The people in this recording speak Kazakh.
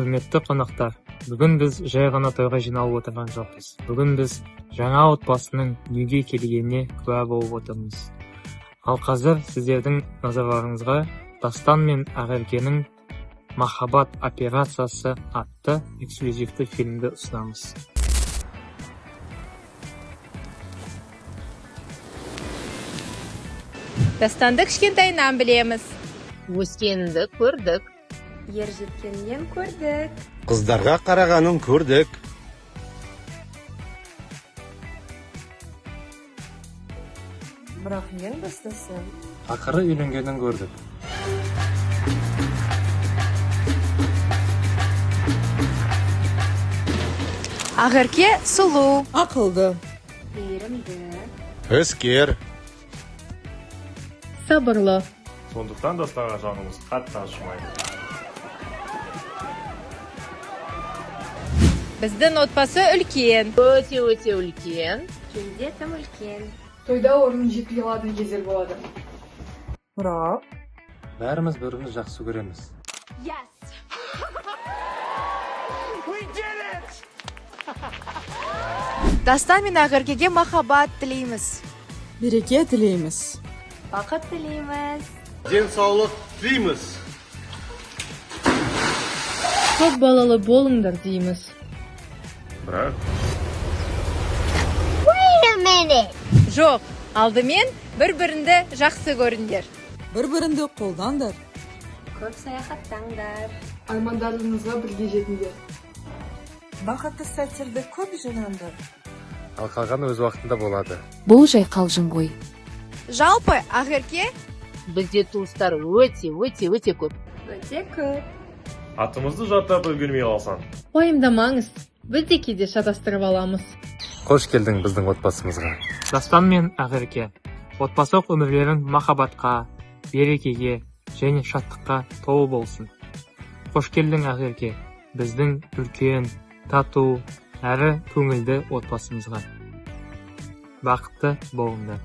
Құрметті қонақтар, бүгін біз жай ғана тойға жиналып отырған жоқпыз. Бүгін біз жаңа отбасының дүниеге келгеніне куә болып отырмыз. Ал қазір сіздердің назарларыңызға Дастан мен Ақеркенің «Махаббат операциясы» атты эксклюзивті фильмді ұсынамыз. Дастанды кішкентайынан білеміз. Өскенді көрдік. Ержеткеннен көрдік. Қыздарға қарағанын көрдік. Бірақ ең бастысы Ақыры үйленгенін көрдік. Ақерке сұлу, Ақылды, мейірімді, Өскер. сабырлы. Сондықтан Дастанға жанымыз қатты ашымайды. біздің отбасы үлкен. Өте үлкен. Кейде тым үлкен. Тойда орын жетпей қалатын кездер болады. Бірақ Бәріміз біріміз жақсы көреміз. Дастан мен Ақеркеге махаббат тілейміз. береке тілейміз. Бақыт тілейміз. Денсаулық тілейміз. Көп балалы болыңдар дейміз. Бірақ Жоқ, алдымен бір-бірінді жақсы көріңдер. Бір-бірінді қолдандар. Көп саяхаттаңдар. Армандарыңызға бірге жетіңдер. Бақытты сәттерді көп жинаңдар. Ал қалған өз уақытында болады. Бұл жай қалжың ғой. Жалпы, Ақерке Бізде туыстар өте көп. өте көп. атымызды жаттап үлгермей қалсаң. Уайымдамаңыз, біз де кейде шатастырып аламыз. Қош келдің біздің отбасымызға. Дастан мен Ақерке отбасылық өмірлерің махаббатқа, берекеге және шаттыққа толы болсын. Қош келдің Ақерке біздің үлкен, тату әрі көңілді отбасымызға. Бақытты болыңдар.